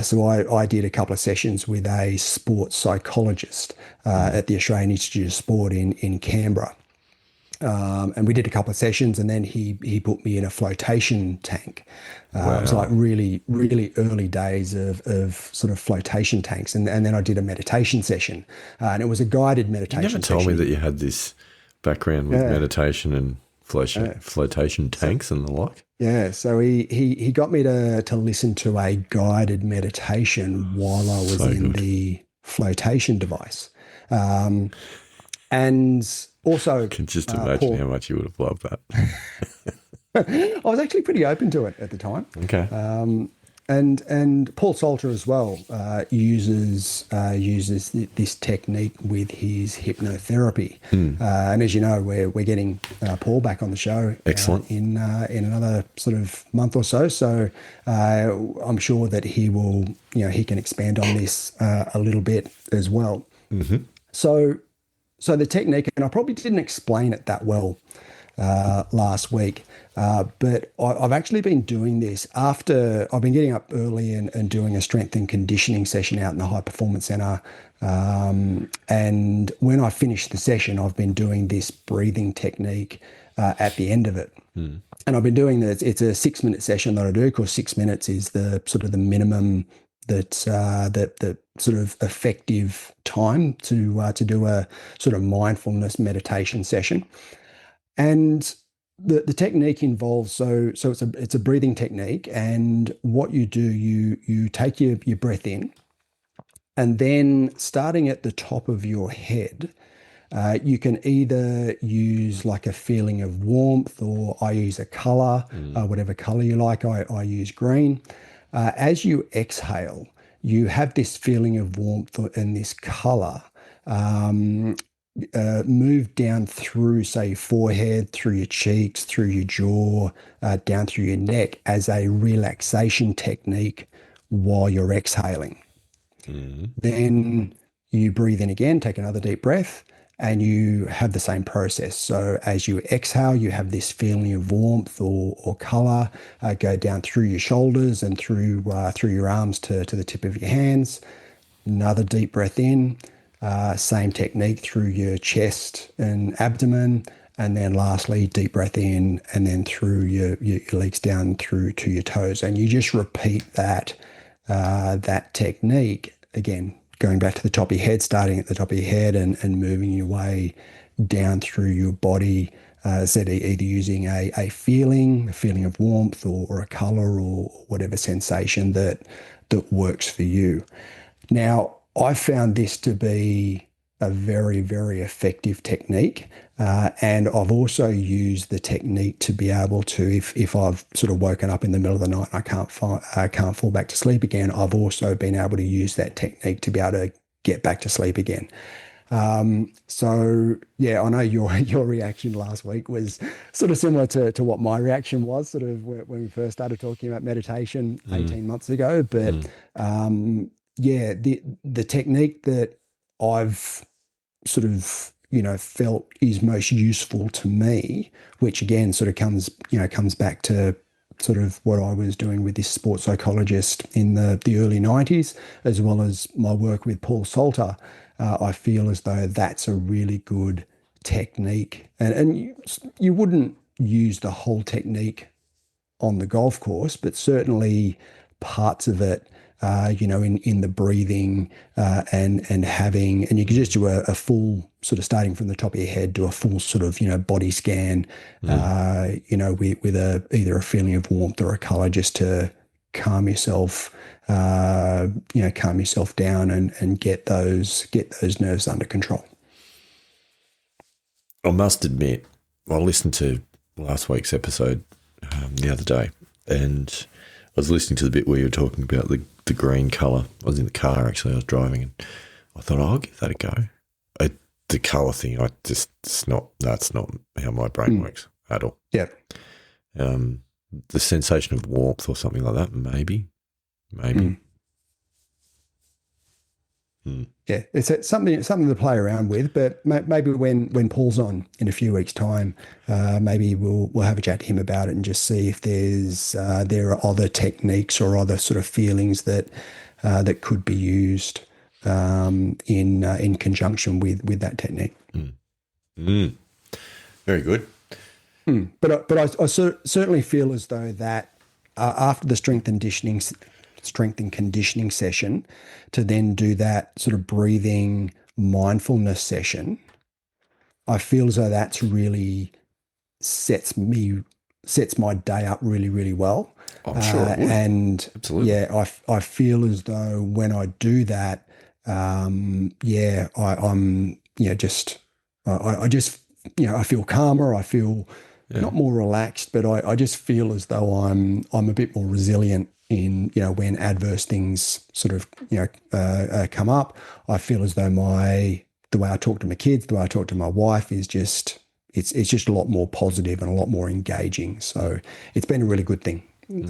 So I did a couple of sessions with a sports psychologist at the Australian Institute of Sport in Canberra. And we did a couple of sessions, and then he put me in a flotation tank. Wow. It was like really, really early days of sort of flotation tanks. And then I did a meditation session, and it was a guided meditation You never told session. me that you had this background with meditation and flotation tanks and the like. Yeah, so he got me to listen to a guided meditation while I was in the flotation device. And also, I can just imagine how much you would have loved that. I was actually pretty open to it at the time. Okay. And Paul Salter as well uses this technique with his hypnotherapy. And as you know, we're getting Paul back on the show. Excellent. In another sort of month or so. So I'm sure that he will, he can expand on this a little bit as well. Mm-hmm. So the technique, and I probably didn't explain it that well last week, but I've actually been doing this after I've been getting up early and doing a strength and conditioning session out in the high performance center. And when I finish the session, I've been doing this breathing technique at the end of it. And I've been doing this. It's a 6-minute session that I do, because 6 minutes is the sort of the minimum that sort of effective time to do a sort of mindfulness meditation session. And the technique involves, so it's a breathing technique, and what you do, you take your breath in, and then starting at the top of your head, you can either use like a feeling of warmth, or I use a color, whatever color you like. I use green. As you exhale, you have this feeling of warmth and this color move down through, say, your forehead, through your cheeks, through your jaw, down through your neck as a relaxation technique while you're exhaling. Then you breathe in again, take another deep breath, and you have the same process. So as you exhale, you have this feeling of warmth or color go down through your shoulders and through your arms to the tip of your hands. Another deep breath in, same technique through your chest and abdomen. And then lastly, deep breath in, and then through your legs down through to your toes. And you just repeat that technique again, going back to the top of your head, starting at the top of your head and moving your way down through your body. Said either using a feeling of warmth or a color or whatever sensation that works for you. Now, I found this to be a very, very effective technique. And I've also used the technique to be able to, if I've sort of woken up in the middle of the night and I can't fall back to sleep again, I've also been able to use that technique to be able to get back to sleep again. So yeah, I know your reaction last week was sort of similar to what my reaction was sort of when we first started talking about meditation 18 months ago. But yeah, the technique that I've sort of felt is most useful to me, which again sort of comes back to sort of what I was doing with this sports psychologist in the early 90s, as well as my work with Paul Salter. I feel as though that's a really good technique, and you wouldn't use the whole technique on the golf course, but certainly parts of it, in the breathing and having, and you can just do a full sort of starting from the top of your head, do a full sort of, body scan, with either a feeling of warmth or a color, just to calm yourself, calm yourself down and get those nerves under control. I must admit, I listened to last week's episode the other day, and I was listening to the bit where you were talking about the green colour. I was in the car, actually. I was driving, and I thought, I'll give that a go. The colour thing, that's not how my brain works at all. Yeah. The sensation of warmth or something like that, maybe. Yeah, it's something to play around with, but maybe when Paul's on in a few weeks' time, maybe we'll have a chat to him about it and just see if there are other techniques or other sort of feelings that could be used in conjunction with that technique. Very good. But I certainly feel as though that after the strength and conditioning session, to then do that sort of breathing mindfulness session, I feel as though that's really sets my day up really, really well. I'm sure it would. And Absolutely. yeah, I feel as though when I do that, I'm just I just I feel calmer. I feel not more relaxed, but I just feel as though I'm a bit more resilient in when adverse things sort of come up. I feel as though the way I talk to my kids, the way I talk to my wife is just it's just a lot more positive and a lot more engaging. So it's been a really good thing for me.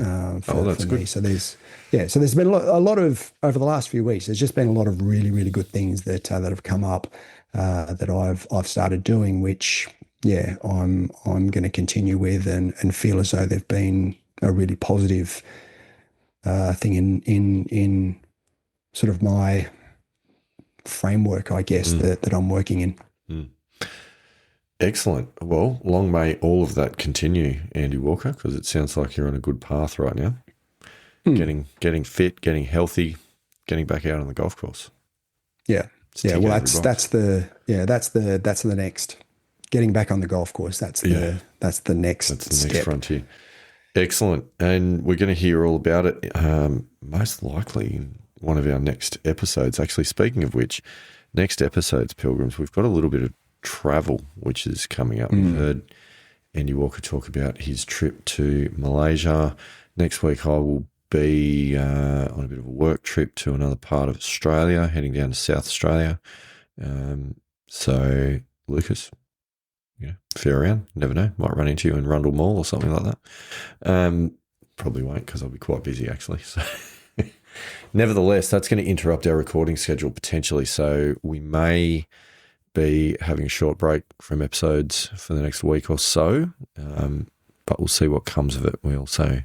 Good. So there's been a lot of over the last few weeks. There's just been a lot of really, really good things that have come up that I've started doing, which I'm going to continue with and feel as though they've been a really positive thing in sort of my framework, I guess, that I'm working in. Mm. Excellent. Well, long may all of that continue, Andy Walker, because it sounds like you're on a good path right now. Getting fit, getting healthy, getting back out on the golf course. Yeah. Well, that's the next. Getting back on the golf course. That's the next step. Frontier. Excellent. And we're going to hear all about it most likely in one of our next episodes. Actually, speaking of which, next episodes, Pilgrims, we've got a little bit of travel which is coming up. We've heard Andy Walker talk about his trip to Malaysia. Next week I will be on a bit of a work trip to another part of Australia, heading down to South Australia. So, Lucas, if you're around, never know, might run into you in Rundle Mall or something like that. Probably won't because I'll be quite busy actually. So, nevertheless, that's going to interrupt our recording schedule potentially. So we may be having a short break from episodes for the next week or so, but we'll see what comes of it. We also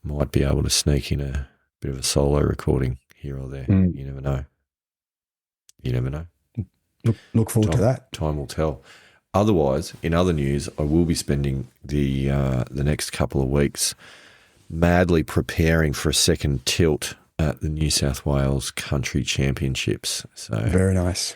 might be able to sneak in a bit of a solo recording here or there. You never know. You never know. Look forward to that. Time will tell. Otherwise, in other news, I will be spending the next couple of weeks madly preparing for a second tilt at the New South Wales Country Championships. So very nice.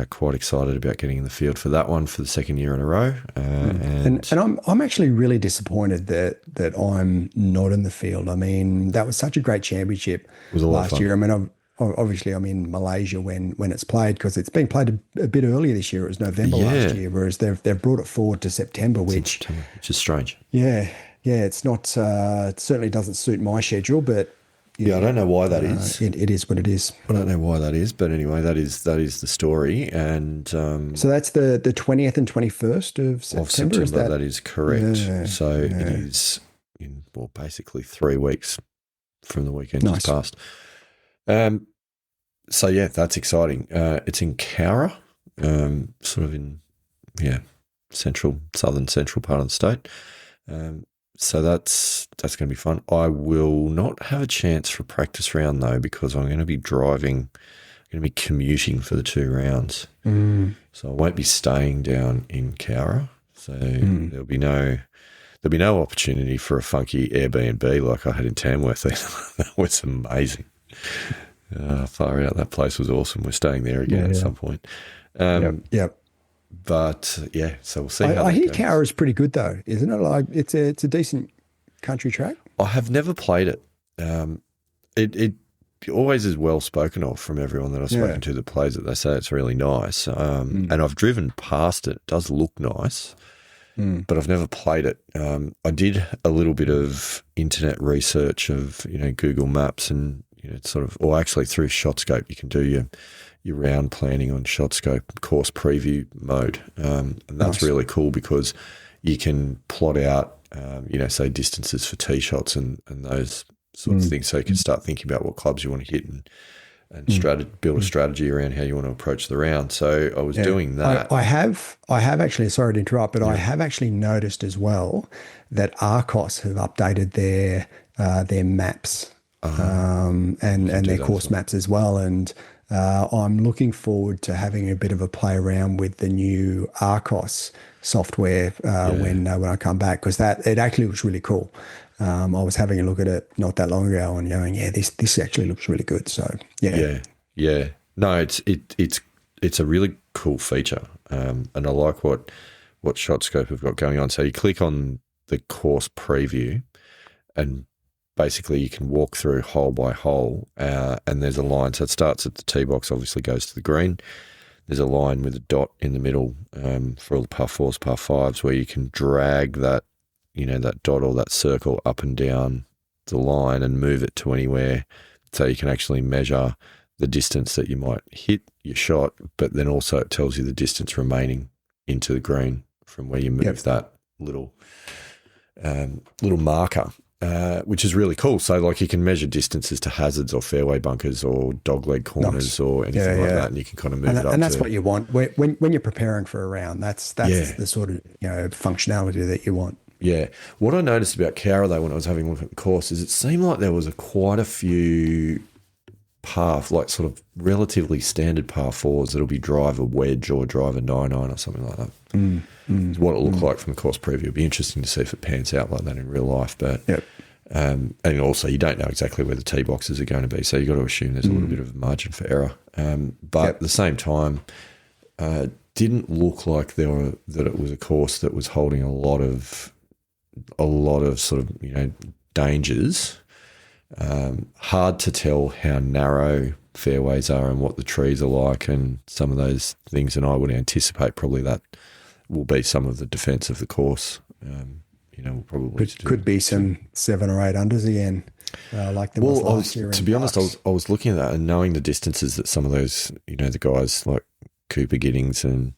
Quite excited about getting in the field for that one for the second year in a row. And I'm actually really disappointed that I'm not in the field. I mean, that was such a great championship last year. I mean, obviously I'm in Malaysia when it's played because it's been played a bit earlier this year. It was November last year, whereas they've brought it forward to September, which is strange. Yeah, it's not. It certainly doesn't suit my schedule, but. I don't know why that is. It is what it is. I don't know why that is, but anyway, that is the story. And so that's the 20th and 21st of September. That is correct. So it is in basically 3 weeks from the weekend just passed. So yeah, that's exciting. It's in Cowra, sort of in southern central part of the state. So that's going to be fun. I will not have a chance for practice round though because I'm going to be commuting for the 2 rounds. So I won't be staying down in Cowra. So there'll be no opportunity for a funky Airbnb like I had in Tamworth. That was amazing. Far out. That place was awesome. We're staying there again at some point. Yep. But yeah, so we'll see. I hear Cowra is pretty good though, isn't it? Like it's a decent country track. I have never played it. It always is well spoken of from everyone that I've spoken to that plays it. They say it's really nice. And I've driven past it. It does look nice, but I've never played it. I did a little bit of internet research of Google Maps and or actually through ShotScope you can do your round planning on ShotScope course preview mode. And that's really cool because you can plot out, say distances for tee shots and those sorts of things. So you can start thinking about what clubs you want to hit and build a strategy around how you want to approach the round. So I was doing that. I have actually, sorry to interrupt, but I have actually noticed as well that Arcos have updated their maps and their course maps as well. And I'm looking forward to having a bit of a play around with the new Arcos software when I come back, because it actually looks really cool. I was having a look at it not that long ago and going, yeah, this actually looks really good. So yeah. No, it's a really cool feature, and I like what ShotScope have got going on. So you click on the course preview, and basically you can walk through hole by hole, and there's a line. So it starts at the tee box, obviously goes to the green. There's a line with a dot in the middle for all the par fours, par fives, where you can drag that, that dot or that circle up and down the line and move it to anywhere, so you can actually measure the distance that you might hit your shot, but then also it tells you the distance remaining into the green from where you move that little marker, which is really cool. So like you can measure distances to hazards or fairway bunkers or dogleg corners or anything like that, and you can kind of move it up. And that's what you want when you're preparing for a round. That's the sort of functionality that you want. Yeah. What I noticed about Cowra though when I was having a look at the course is it seemed like there was quite a few like sort of relatively standard par fours that'll be driver wedge or driver 9-9 or something like that. It's what it looked like from the course preview. It'd be interesting to see if it pans out like that in real life. But and also you don't know exactly where the tee boxes are going to be, so you've got to assume there's a little bit of a margin for error. But at the same time, didn't look like that it was a course that was holding a lot of sort of dangers. Hard to tell how narrow fairways are and what the trees are like and some of those things, and I would anticipate probably that will be some of the defence of the course. Probably could be some 7 or 8 unders again, like there was last year. To be honest, I was looking at that and knowing the distances that some of those, the guys like Cooper Giddings and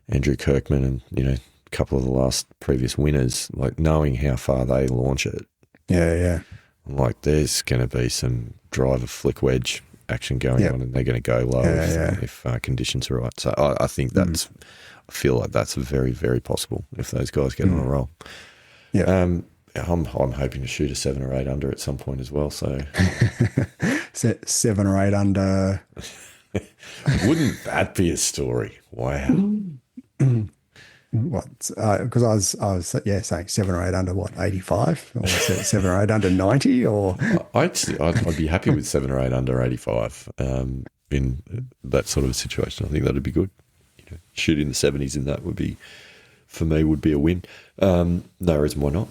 Andrew Kirkman and a couple of the last previous winners, like knowing how far they launch it. Yeah. Like there's going to be some driver flick wedge action going on, and they're going to go low if conditions are right. So I think I feel like that's very, very possible if those guys get on a roll. Yeah, I'm hoping to shoot a 7 or 8 under at some point as well. So 7 or 8 under. Wouldn't that be a story? Wow. What? Because I was saying 7 or 8 under 85, or 7 or 8 under 90, or I'd be happy with 7 or 8 under 85 in that sort of a situation. I think that'd be good. Shooting the 70s in that would be a win. No reason why not.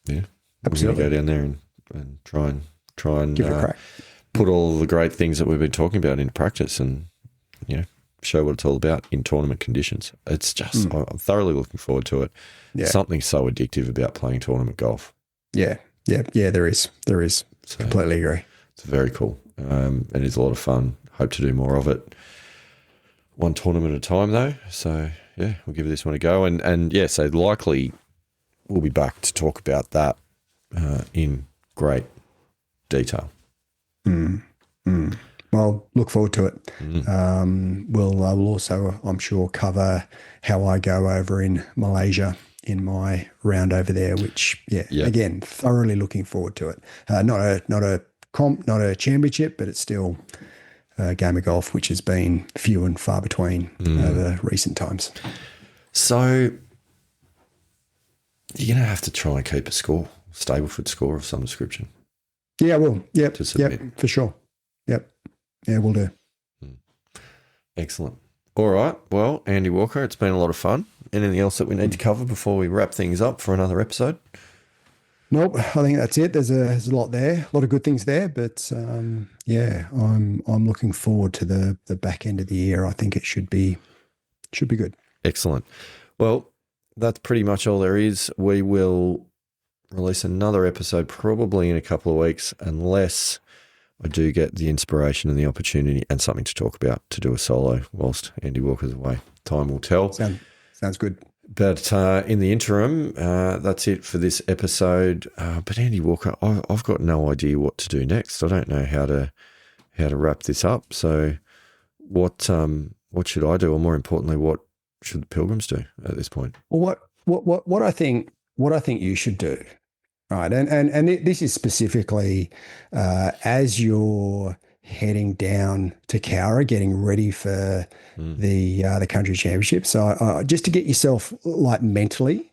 Yeah, absolutely. We're going to go down there and try and give it a crack. Put all the great things that we've been talking about into practice, and show what it's all about in tournament conditions. It's just I'm thoroughly looking forward to it. Yeah. Something so addictive about playing tournament golf. Yeah. There is. So, completely agree. It's very cool, and it's a lot of fun. Hope to do more of it. One tournament at a time, though. So yeah, we'll give this one a go, and so likely we'll be back to talk about that in great detail. Well, look forward to it. We'll also, I'm sure, cover how I go over in Malaysia in my round over there, which, again, thoroughly looking forward to it. Not a comp, not a championship, but it's still a game of golf, which has been few and far between over recent times. So you're going to have to try and keep a Stableford score of some description. Yeah, I will. Yep, for sure. Yep. Yeah, we'll do. Excellent. All right. Well, Andy Walker, it's been a lot of fun. Anything else that we need to cover before we wrap things up for another episode? Nope. I think that's it. There's a lot there, a lot of good things there, but I'm looking forward to the back end of the year. I think it should be good. Excellent. Well, that's pretty much all there is. We will release another episode probably in a couple of weeks, unless I do get the inspiration and the opportunity and something to talk about to do a solo whilst Andy Walker's away. Time will tell. Sounds good. But in the interim, that's it for this episode. But Andy Walker, I've got no idea what to do next. I don't know how to wrap this up. So what should I do, or more importantly, what should the Pilgrims do at this point? Well, what I think you should do, right? And this is specifically as you're heading down to Cowra, getting ready for the country championship. So just to get yourself like mentally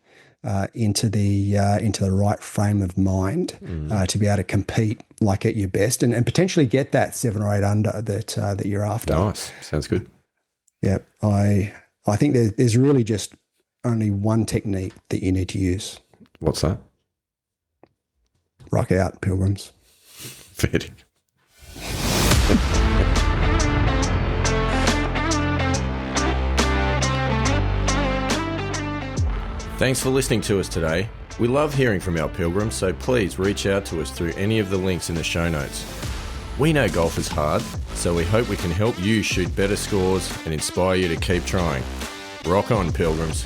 into the right frame of mind to be able to compete like at your best and potentially get that 7 or 8 under that you're after. Nice, sounds good. Yeah, I think there's really just only one technique that you need to use. What's that? Rock out, Pilgrims. Fair. Thanks for listening to us today. We love hearing from our pilgrims, so please reach out to us through any of the links in the show notes. We know golf is hard, so we hope we can help you shoot better scores and inspire you to keep trying. Rock on, pilgrims.